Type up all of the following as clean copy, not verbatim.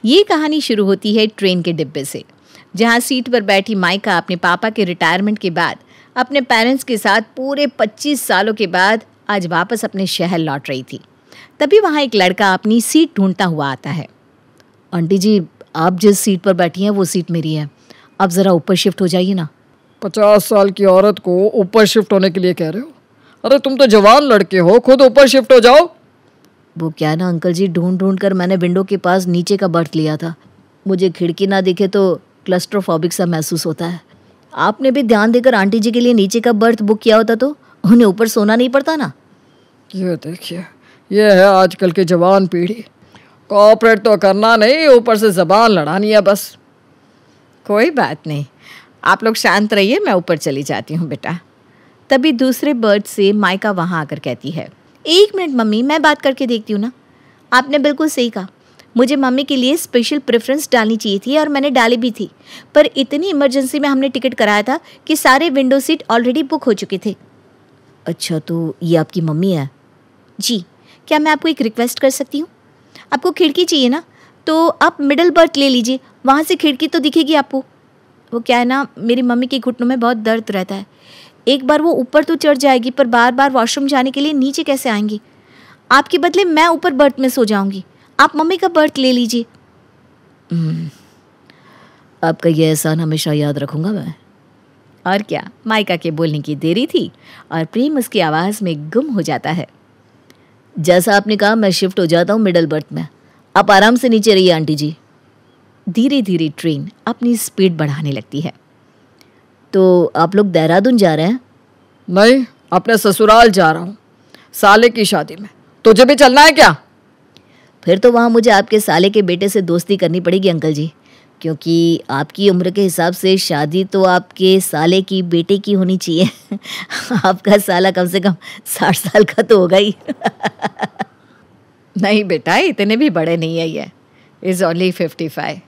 ये कहानी शुरू होती है ट्रेन के डिब्बे से, जहाँ सीट पर बैठी माइका अपने पापा के रिटायरमेंट के बाद अपने पेरेंट्स के साथ पूरे 25 सालों के बाद आज वापस अपने शहर लौट रही थी। तभी वहाँ एक लड़का अपनी सीट ढूंढता हुआ आता है। आंटी जी, आप जिस सीट पर बैठी हैं वो सीट मेरी है, आप ज़रा ऊपर शिफ्ट हो जाइए ना। 50 साल की औरत को ऊपर शिफ्ट होने के लिए कह रहे हो? अरे तुम तो जवान लड़के हो, खुद ऊपर शिफ्ट हो जाओ। वो क्या ना अंकल जी, ढूंढ ढूंढ कर मैंने विंडो के पास नीचे का बर्थ लिया था। मुझे खिड़की ना दिखे तो क्लस्ट्रोफोबिक सा महसूस होता है। आपने भी ध्यान देकर आंटी जी के लिए नीचे का बर्थ बुक किया होता तो उन्हें ऊपर सोना नहीं पड़ता ना। ये देखिए, ये है आजकल की जवान पीढ़ी। कोऑपरेट तो करना नहीं, ऊपर से जबान लड़ानी है बस। कोई बात नहीं, आप लोग शांत रहिए, मैं ऊपर चली जाती हूँ बेटा। तभी दूसरे बर्थ से माइका वहाँ आकर कहती है, 1 मिनट मम्मी, मैं बात करके देखती हूँ ना। आपने बिल्कुल सही कहा, मुझे मम्मी के लिए स्पेशल प्रेफरेंस डालनी चाहिए थी और मैंने डाली भी थी, पर इतनी इमरजेंसी में हमने टिकट कराया था कि सारे विंडो सीट ऑलरेडी बुक हो चुके थे। अच्छा, तो ये आपकी मम्मी है? जी। क्या मैं आपको एक रिक्वेस्ट कर सकती हूँ? आपको खिड़की चाहिए ना, तो आप मिडल बर्थ ले लीजिए, वहाँ से खिड़की तो दिखेगी आपको। वो क्या है ना, मेरी मम्मी के घुटनों में बहुत दर्द रहता है। एक बार वो ऊपर तो चढ़ जाएगी, पर बार बार वॉशरूम जाने के लिए नीचे कैसे आएंगी? आपके बदले मैं ऊपर बर्थ में सो जाऊंगी, आप मम्मी का बर्थ ले लीजिए। आपका ये एहसान हमेशा याद रखूंगा मैं। और क्या, माइका के बोलने की देरी थी और प्रेम उसकी आवाज़ में गुम हो जाता है। जैसा आपने कहा, मैं शिफ्ट हो जाता हूँ मिडल बर्थ में, आप आराम से नीचे रहिए आंटी जी। धीरे धीरे ट्रेन अपनी स्पीड बढ़ाने लगती है। तो आप लोग देहरादून जा रहे हैं? नहीं, अपने ससुराल जा रहा हूँ, साले की शादी में। तुझे भी चलना है क्या? फिर तो वहाँ मुझे आपके साले के बेटे से दोस्ती करनी पड़ेगी अंकल जी, क्योंकि आपकी उम्र के हिसाब से शादी तो आपके साले की बेटे की होनी चाहिए। आपका साला कम से कम 60 साल का तो होगा ही। नहीं बेटा, इतने भी बड़े नहीं है, ये इज़ ओनली 55।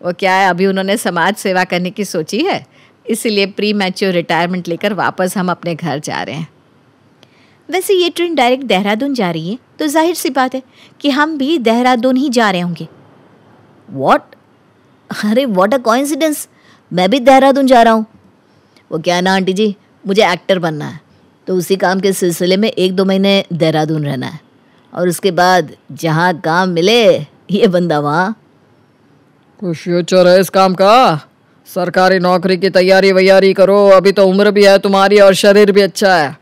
वो क्या है, अभी उन्होंने समाज सेवा करने की सोची है, इसीलिए प्री मैच्योर रिटायरमेंट लेकर वापस हम अपने घर जा रहे हैं। वैसे ये ट्रेन डायरेक्ट देहरादून जा रही है, तो जाहिर सी बात है कि हम भी देहरादून ही जा रहे होंगे। व्हाट? अरे व्हाट अ कोइंसिडेंस, मैं भी देहरादून जा रहा हूँ। वो क्या है ना आंटी जी, मुझे एक्टर बनना है, तो उसी काम के सिलसिले में 1-2 महीने देहरादून रहना है, और उसके बाद जहाँ काम मिले ये बंदा वहाँ। कुछ फ्यूचर है इस काम का? सरकारी नौकरी की तैयारी वैयारी करो, अभी तो उम्र भी है तुम्हारी और शरीर भी अच्छा है।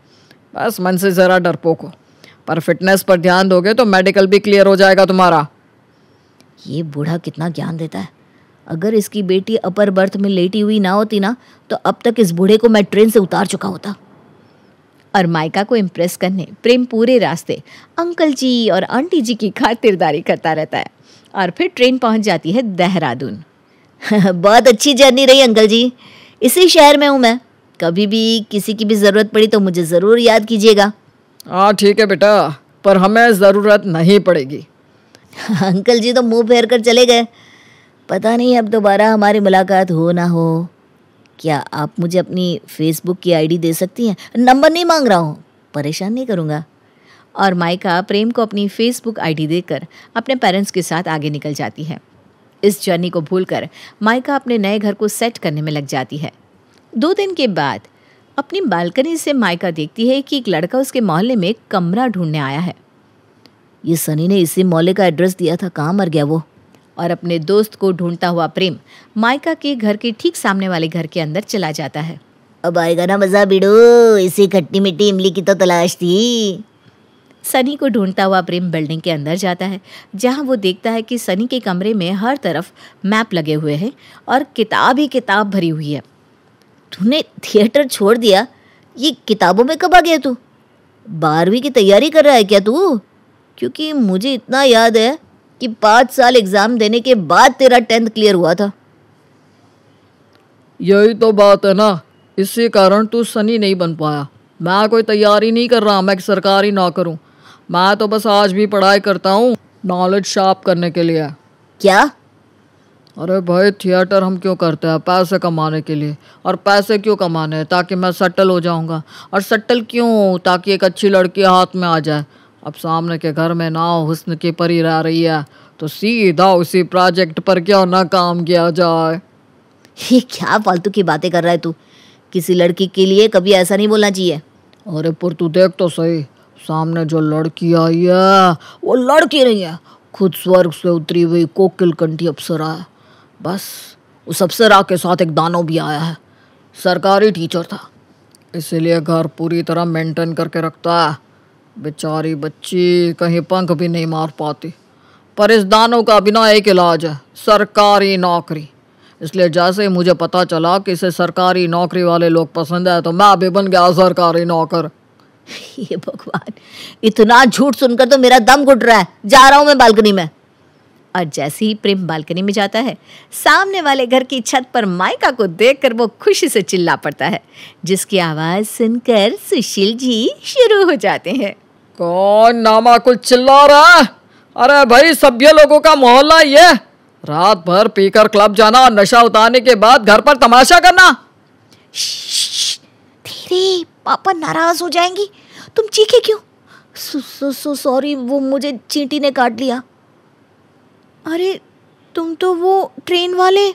बस मन से ज़रा डरपोक हो, पर फिटनेस पर ध्यान दोगे तो मेडिकल भी क्लियर हो जाएगा तुम्हारा। ये बूढ़ा कितना ज्ञान देता है। अगर इसकी बेटी अपर बर्थ में लेटी हुई ना होती ना, तो अब तक इस बूढ़े को मैं ट्रेन से उतार चुका होता। और माइका को इम्प्रेस करने प्रेम पूरे रास्ते अंकल जी और आंटी जी की खातिरदारी करता रहता है, और फिर ट्रेन पहुंच जाती है देहरादून। बहुत अच्छी जर्नी रही अंकल जी, इसी शहर में हूँ मैं, कभी भी किसी की भी ज़रूरत पड़ी तो मुझे ज़रूर याद कीजिएगा। हाँ ठीक है बेटा, पर हमें ज़रूरत नहीं पड़ेगी। अंकल जी तो मुंह फेर कर चले गए, पता नहीं अब दोबारा हमारी मुलाकात हो ना हो। क्या आप मुझे अपनी फेसबुक की आईडी दे सकती हैं? नंबर नहीं मांग रहा हूँ, परेशान नहीं करूँगा। और माइका प्रेम को अपनी फेसबुक आईडी देकर अपने पेरेंट्स के साथ आगे निकल जाती है। इस जर्नी को भूलकर माइका अपने नए घर को सेट करने में लग जाती है। 2 दिन के बाद अपनी बालकनी से माइका देखती है कि एक लड़का उसके मोहल्ले में कमरा ढूंढने आया है। ये सनी ने इसी मोहल्ले का एड्रेस दिया था, कहाँ मर गया वो? और अपने दोस्त को ढूंढता हुआ प्रेम माइका के घर के ठीक सामने वाले घर के अंदर चला जाता है। अब आएगा ना मजा बिड़ो, इसी खट्टी मिट्टी इमली की तो तलाश थी। सनी को ढूंढता हुआ प्रेम बिल्डिंग के अंदर जाता है, जहां वो देखता है कि सनी के कमरे में हर तरफ मैप लगे हुए हैं और किताब ही किताब भरी हुई है। तूने थिएटर छोड़ दिया, ये किताबों में कब आ गया तू? 12वीं की तैयारी कर रहा है क्या तू? क्योंकि मुझे इतना याद है कि 5 साल एग्ज़ाम देने के बाद तेरा 10th क्लियर हुआ था। यही तो बात है ना, इसी कारण तू सनी नहीं बन पाया। मैं कोई तैयारी नहीं कर रहा, मैं सरकारी नौकर हूँ। मैं तो बस आज भी पढ़ाई करता हूँ, नॉलेज शार्प करने के लिए। क्या? अरे भाई, थिएटर हम क्यों करते हैं? पैसे कमाने के लिए। और पैसे क्यों कमाने हैं? ताकि मैं सेटल हो जाऊंगा। और सेटल क्यों? ताकि एक अच्छी लड़की हाथ में आ जाए। अब सामने के घर में ना हुस्न की परी रह रही है तो सीधा उसी प्रोजेक्ट पर क्यों ना काम किया जाए। ये क्या फालतू की बातें कर रहा है तू? किसी लड़की के लिए कभी ऐसा नहीं बोलना चाहिए। अरे पर तू देख तो सही, सामने जो लड़की आई है वो लड़की नहीं है, खुद स्वर्ग से उतरी हुई कोकिल कंठी अप्सरा है। बस उस अप्सरा के साथ एक दानव भी आया है। सरकारी टीचर था, इसीलिए घर पूरी तरह मेंटेन करके रखता है। बेचारी बच्ची कहीं पंख भी नहीं मार पाती, पर इस दानव का बिना एक इलाज है, सरकारी नौकरी। इसलिए जैसे ही मुझे पता चला कि इसे सरकारी नौकरी वाले लोग पसंद है तो मैं भी बन गया सरकारी नौकर। ये भगवान, इतना झूठ सुनकर तो मेरा दम घुट रहा है। जा रहा हूं मैं बालकनी में। और जैसे ही प्रेम बालकनी में जाता है, सामने वाले घर की छत पर माइका को देखकर वो खुशी से चिल्ला पड़ता है, जिसकी आवाज सुनकर सुशील जी शुरू हो जाते हैं। कौन नामा कुछ चिल्ला रहा है? अरे भाई, सभ्य लोगों का मोहल्ला ये, रात भर पीकर क्लब जाना और नशा उतारने के बाद घर पर तमाशा करना। धीरे, पापा नाराज हो जाएंगी। तुम चीखे क्यों? सॉरी, वो मुझे चींटी ने काट लिया। अरे तुम तो वो ट्रेन वाले।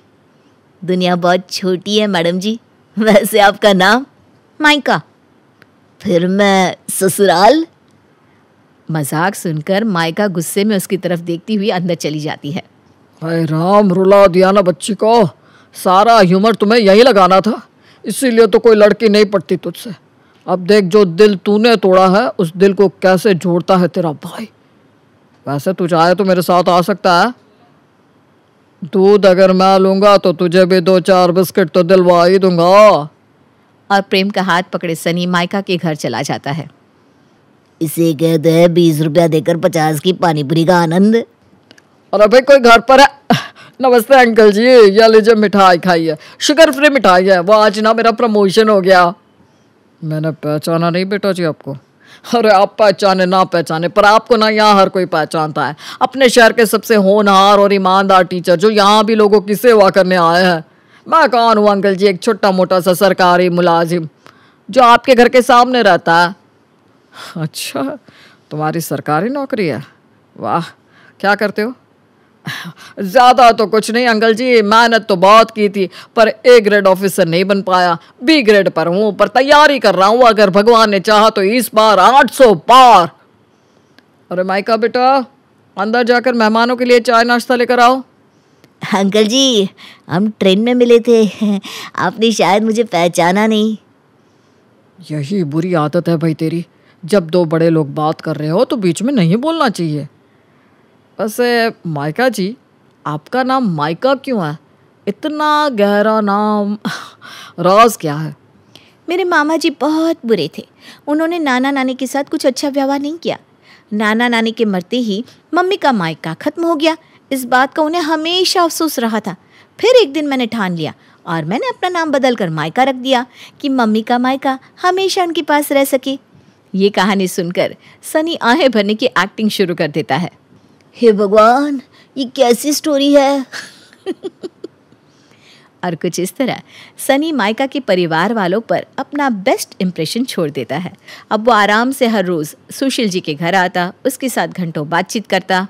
दुनिया बहुत छोटी है मैडम जी। वैसे आपका नाम? माइका। फिर मैं ससुराल। मजाक सुनकर माइका गुस्से में उसकी तरफ देखती हुई अंदर चली जाती है। हाय राम, रुला दिया ना बच्ची को। सारा ह्यूमर तुम्हें यही लगाना था, इसीलिए तो कोई लड़की नहीं पटती तुझसे। अब देख, जो दिल तूने तोड़ा है उस दिल को कैसे जोड़ता है तेरा भाई। वैसे तू चाहे तो मेरे साथ आ सकता है। दूध अगर मैं लूंगा तो तुझे भी 2-4 बिस्किट तो दिलवा ही दूंगा। और प्रेम का हाथ पकड़े सनी माइका के घर चला जाता है। इसे कहते हैं 20 रुपया देकर 50 की पानीपुरी का आनंद। अरे भाई, कोई घर पर है? नमस्ते अंकल जी, ये लीजिए मिठाई खाइए, शुगर फ्री मिठाई है। वो आज ना मेरा प्रमोशन हो गया। मैंने पहचाना नहीं बेटा जी आपको। अरे आप पहचाने ना पहचाने, पर आपको ना यहाँ हर कोई पहचानता है। अपने शहर के सबसे होनहार और ईमानदार टीचर जो यहाँ भी लोगों की सेवा करने आए हैं। मैं कौन हूँ अंकल जी? एक छोटा मोटा सा सरकारी मुलाजिम जो आपके घर के सामने रहता है। अच्छा, तुम्हारी सरकारी नौकरी है? वाह, क्या करते हो? ज्यादा तो कुछ नहीं अंकल जी, मेहनत तो बहुत की थी पर ए ग्रेड ऑफिसर नहीं बन पाया। बी ग्रेड पर हूं, पर तैयारी कर रहा हूं, अगर भगवान ने चाहा तो इस बार 800 पार। अरे माइका बेटा, अंदर जाकर मेहमानों के लिए चाय नाश्ता लेकर आओ। अंकल जी, हम ट्रेन में मिले थे, आपने शायद मुझे पहचाना नहीं। यही बुरी आदत है भाई तेरी, जब दो बड़े लोग बात कर रहे हो तो बीच में नहीं बोलना चाहिए। वैसे माइका जी, आपका नाम माइका क्यों है? इतना गहरा नाम, राज क्या है? मेरे मामा जी बहुत बुरे थे। उन्होंने नाना नानी के साथ कुछ अच्छा व्यवहार नहीं किया। नाना नानी के मरते ही मम्मी का माइका खत्म हो गया। इस बात का उन्हें हमेशा अफसोस रहा था। फिर एक दिन मैंने ठान लिया और मैंने अपना नाम बदल कर माइका रख दिया कि मम्मी का माइका हमेशा उनके पास रह सके। ये कहानी सुनकर सनी आहें भरने की एक्टिंग शुरू कर देता है। हे भगवान, ये कैसी स्टोरी है? और कुछ इस तरह सनी माइका के परिवार वालों पर अपना बेस्ट इम्प्रेशन छोड़ देता है। अब वो आराम से हर रोज सुशील जी के घर आता, उसके साथ घंटों बातचीत करता।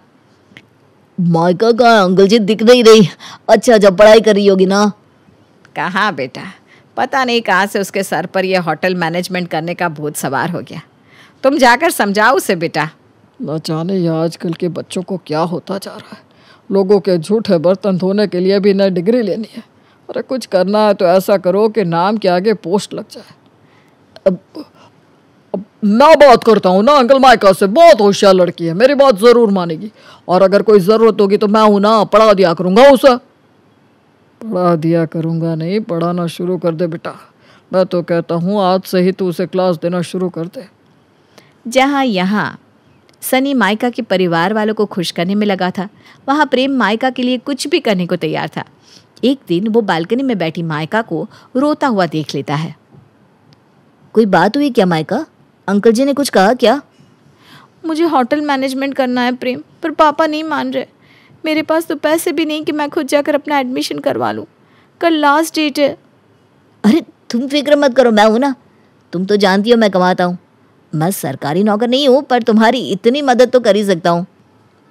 माइका का अंकल जी दिख नहीं रही। अच्छा, जब पढ़ाई कर रही होगी ना? कहाँ बेटा, पता नहीं कहाँ से उसके सर पर यह होटल मैनेजमेंट करने का भूत सवार हो गया। तुम जाकर समझाओ उसे बेटा। न जाने ये आजकल के बच्चों को क्या होता जा रहा है। लोगों के झूठे बर्तन धोने के लिए भी नई डिग्री लेनी है। अरे कुछ करना है तो ऐसा करो कि नाम के आगे पोस्ट लग जाए। अब मैं बात करता हूँ ना अंकल माइका से, बहुत होशियार लड़की है, मेरी बात ज़रूर मानेगी। और अगर कोई ज़रूरत होगी तो मैं हूँ ना, पढ़ा दिया करूँगा उसे। पढ़ा दिया करूँगा नहीं, पढ़ाना शुरू कर दे बेटा। मैं तो कहता हूँ आज से ही तू उसे क्लास देना शुरू कर दे। जहाँ यहाँ सनी माइका के परिवार वालों को खुश करने में लगा था, वहाँ प्रेम माइका के लिए कुछ भी करने को तैयार था। एक दिन वो बालकनी में बैठी माइका को रोता हुआ देख लेता है। कोई बात हुई क्या माइका? अंकल जी ने कुछ कहा क्या? मुझे होटल मैनेजमेंट करना है प्रेम, पर पापा नहीं मान रहे। मेरे पास तो पैसे भी नहीं कि मैं खुद जाकर अपना एडमिशन करवा लूँ। कल लास्ट डेट है। अरे तुम फिक्र मत करो, मैं हूँ ना। तुम तो जानती हो मैं कमाता हूँ। मैं सरकारी नौकर नहीं हूँ, पर तुम्हारी इतनी मदद तो कर ही सकता हूँ।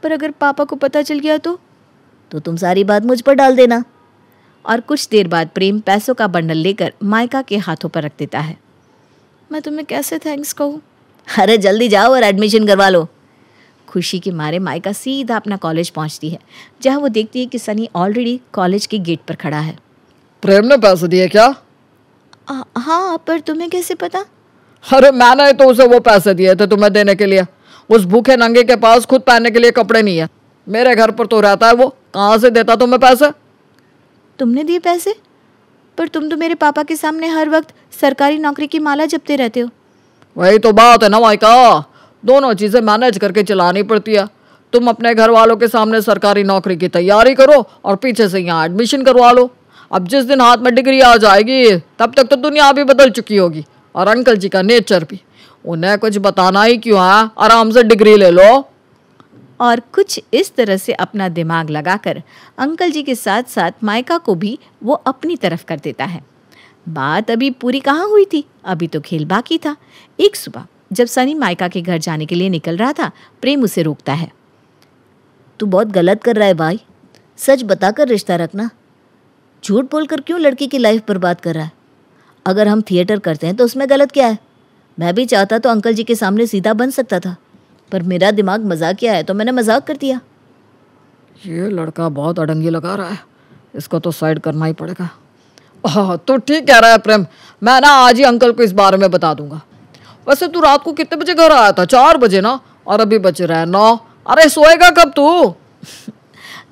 पर अगर पापा को पता चल गया तो तुम सारी बात मुझ पर डाल देना। और कुछ देर बाद प्रेम पैसों का बंडल लेकर मायका के हाथों पर रख देता है। मैं तुम्हें कैसे थैंक्स कहूँ? अरे जल्दी जाओ और एडमिशन करवा लो। खुशी के मारे मायका सीधा अपना कॉलेज पहुंचती है, जहां वो देखती है कि सनी ऑलरेडी कॉलेज के गेट पर खड़ा है। प्रेम ने पैसे दिए क्या? हाँ, पर तुम्हें कैसे पता? अरे मैंने तो उसे वो पैसे दिए थे तुम्हें देने के लिए। उस भूखे नंगे के पास खुद पहनने के लिए कपड़े नहीं है। मेरे घर पर तो रहता है वो, कहाँ से देता तुम्हें पैसे? तुमने दिए पैसे? पर तुम तो मेरे पापा के सामने हर वक्त सरकारी नौकरी की माला जपते रहते हो। वही तो बात है ना मायका, दोनों चीजें मैनेज करके चलानी पड़ती है। तुम अपने घर वालों के सामने सरकारी नौकरी की तैयारी करो और पीछे से यहाँ एडमिशन करवा लो। अब जिस दिन हाथ में डिग्री आ जाएगी तब तक तो दुनिया भी बदल चुकी होगी, और अंकल जी का नेचर भी। उन्हें कुछ बताना ही क्यों है, आराम से डिग्री ले लो। और कुछ इस तरह से अपना दिमाग लगाकर अंकल जी के साथ साथ मायका को भी वो अपनी तरफ कर देता है। बात अभी पूरी कहाँ हुई थी, अभी तो खेल बाकी था। एक सुबह जब सनी मायका के घर जाने के लिए निकल रहा था, प्रेम उसे रोकता है। तू बहुत गलत कर रहा है भाई, सच बताकर रिश्ता रखना। झूठ बोलकर क्यों लड़की की लाइफ बर्बाद कर रहा है? अगर हम थिएटर करते हैं तो उसमें गलत क्या है? मैं भी चाहता तो अंकल जी के सामने सीधा बन सकता था, पर मेरा दिमाग मजाकिया है तो मैंने मजाक कर दिया। ये लड़का बहुत अड़ंगी लगा रहा है, इसको तो साइड करना ही पड़ेगा। हाँ तो ठीक कह रहा है प्रेम, मैं ना आज ही अंकल को इस बारे में बता दूंगा। वैसे तू रात को कितने बजे घर आया था? 4 बजे ना, और अभी बज रहा है 9। अरे सोएगा कब तू?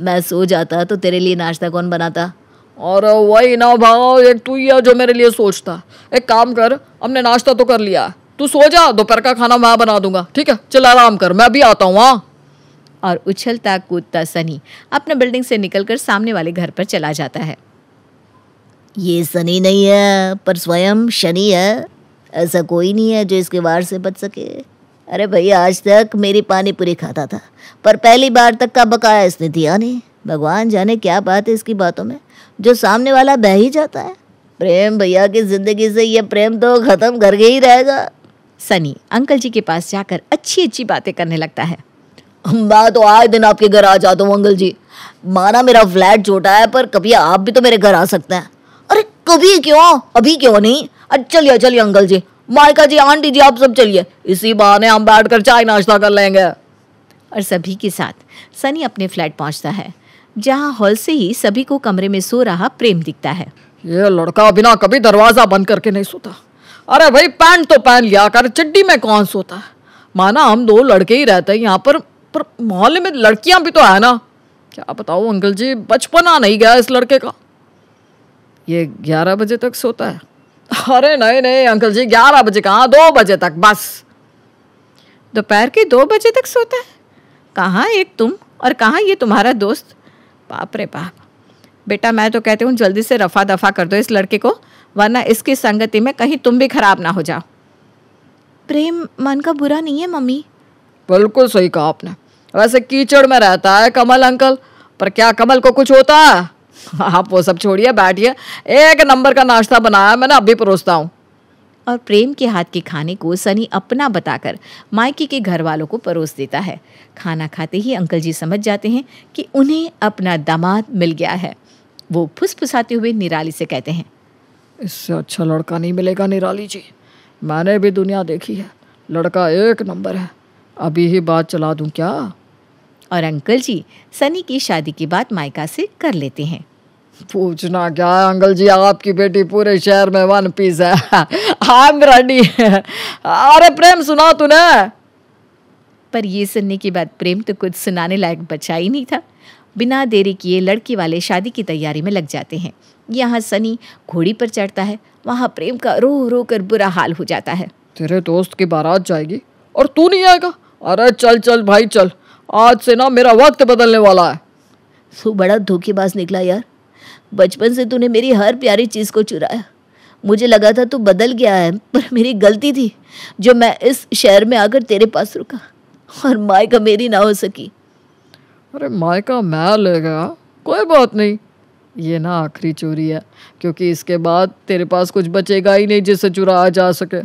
मैं सो जाता तो तेरे लिए नाश्ता कौन बनाता? और वही ना भाव, एक तू ही है जो मेरे लिए सोचता। एक काम कर, हमने नाश्ता तो कर लिया, तू सो जा, दोपहर का खाना मैं बना दूंगा, ठीक है? चल आराम कर, मैं भी आता हूँ। हाँ। और उछलता कूदता सनी अपने बिल्डिंग से निकलकर सामने वाले घर पर चला जाता है। ये सनी नहीं है, पर स्वयं शनि है। ऐसा कोई नहीं है जो इसके वार से बच सके। अरे भैया, आज तक मेरी पानी पूरी खाता था, पर पहली बार तक का बकाया इसने दिया नहीं। भगवान जाने क्या बात है इसकी बातों में, जो सामने वाला बह ही जाता है। प्रेम भैया की जिंदगी से ये प्रेम तो खत्म करके ही रहेगा। सनी अंकल जी के पास जाकर अच्छी अच्छी बातें करने लगता है। मैं तो आए दिन आपके घर आ जाता हूँ अंकल जी। माना मेरा फ्लैट छोटा है, पर कभी आप भी तो मेरे घर आ सकते हैं। अरे कभी क्यों, अभी क्यों नहीं? चलिए चलिए अंकल जी, मायका जी, आंटी जी, आप सब चलिए, इसी बहाने हम बैठ कर चाय नाश्ता कर लेंगे। और सभी के साथ सनी अपने फ्लैट पहुंचता है, जहां हॉल से ही सभी को कमरे में सो रहा प्रेम दिखता है। ये लड़का बिना कभी दरवाजा बंद करके नहीं सोता। अरे भाई पैंट तो पहन लिया कर, चड्डी में कौन सोता है? माना हम 2 लड़के ही रहते हैं यहाँ पर मोहल्ले में लड़कियां भी तो है ना। क्या बताओ अंकल जी, बचपना नहीं गया इस लड़के का। ये 11 बजे तक सोता है? अरे नहीं नहीं अंकल जी, 11 बजे कहाँ, 2 बजे तक बस। दोपहर के 2 बजे तक सोता है? कहाँ एक तुम और कहाँ ये तुम्हारा दोस्त? बाप रे बाप। बेटा मैं तो कहती हूँ जल्दी से रफा दफा कर दो इस लड़के को, वरना इसकी संगति में कहीं तुम भी खराब ना हो जाओ। प्रेम मन का बुरा नहीं है मम्मी। बिल्कुल सही कहा आपने। वैसे कीचड़ में रहता है कमल अंकल, पर क्या कमल को कुछ होता है? आप वो सब छोड़िए, बैठिए, एक नंबर का नाश्ता बनाया मैंने, अभी परोसता हूँ। और प्रेम के हाथ के खाने को सनी अपना बताकर मायके के घर वालों को परोस देता है। खाना खाते ही अंकल जी समझ जाते हैं कि उन्हें अपना दामाद मिल गया है। वो फुसफुसाते हुए निराली से कहते हैं, इससे अच्छा लड़का नहीं मिलेगा निराली जी, मैंने भी दुनिया देखी है, लड़का एक नंबर है, अभी ही बात चला दूं क्या? और अंकल जी सनी की शादी की बात मायका से कर लेते हैं। पूछना क्या है अंकल जी, आपकी बेटी पूरे शहर में 1 पीस है। I am ready. अरे प्रेम सुना तूने? पर ये सुनने के बाद प्रेम तो कुछ सुनाने लायक बचा ही नहीं था। बिना देरी किए लड़की वाले शादी की तैयारी में लग जाते हैं। यहाँ सनी घोड़ी पर चढ़ता है, वहाँ प्रेम का रो रो कर बुरा हाल हो जाता है। तेरे दोस्त की बारात जाएगी और तू नहीं आएगा? अरे चल चल भाई चल, आज से ना मेरा वक्त बदलने वाला है। तू बड़ा धोखेबाज निकला यार, बचपन से तूने मेरी हर प्यारी चीज़ को चुराया। मुझे लगा था तू बदल गया है, पर मेरी गलती थी जो मैं इस शहर में आकर तेरे पास रुका और मायका मेरी ना हो सकी। अरे मायका मैं ले गया, कोई बात नहीं, ये ना आखिरी चोरी है, क्योंकि इसके बाद तेरे पास कुछ बचेगा ही नहीं जिससे चुराया जा सके।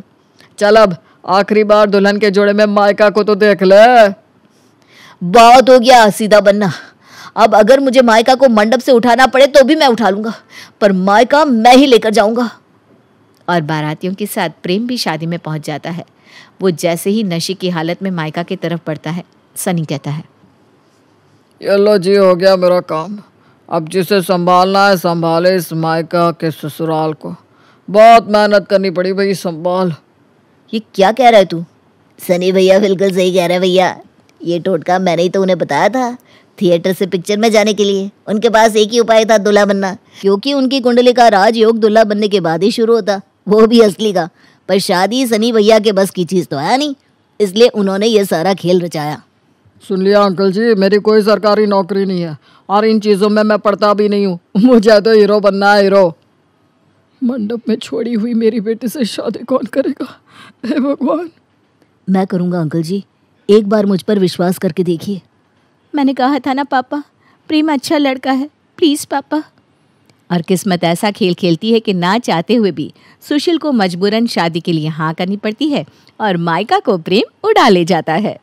चल अब आखिरी बार दुल्हन के जोड़े में मायका को तो देख ले। बहुत हो गया सीधा बनना। अब अगर मुझे मायका को मंडप से उठाना पड़े तो भी मैं उठा लूंगा, पर मायका मैं ही लेकर जाऊंगा। और बारातियों के साथ प्रेम भी शादी में पहुंच जाता है। वो जैसे ही नशे की हालत में मायका की तरफ बढ़ता है, सनी कहता है, ये लो जी, हो गया मेरा काम। अब जिसे संभालना है संभाले इस मायका के ससुराल को। बहुत मेहनत करनी पड़ी भाई, संभाल। ये क्या कह रहा है तू? सनी भैया बिल्कुल सही कह रहा है भैया। ये टोटका मैंने ही तो उन्हें बताया था थिएटर से पिक्चर में जाने के लिए। उनके पास एक ही उपाय था, दूल्हा बनना, क्योंकि उनकी कुंडली का राजयोग दूल्हा बनने के बाद ही शुरू होता, वो भी असली का। पर शादी सनी भैया के बस की चीज़ तो है नहीं, इसलिए उन्होंने ये सारा खेल रचाया। सुन लिया अंकल जी, मेरी कोई सरकारी नौकरी नहीं है और इन चीज़ों में मैं पढ़ता भी नहीं हूँ। मुझे तो हीरो बनना है, हीरो। मंडप में छोड़ी हुई मेरी बेटी से शादी कौन करेगा, हे भगवान। मैं करूँगा अंकल जी, एक बार मुझ पर विश्वास करके देखिए। मैंने कहा था ना पापा, प्रेम अच्छा लड़का है, प्लीज़ पापा। और किस्मत ऐसा खेल खेलती है कि ना चाहते हुए भी सुशील को मजबूरन शादी के लिए हाँ करनी पड़ती है और मायका को प्रेम उड़ा ले जाता है।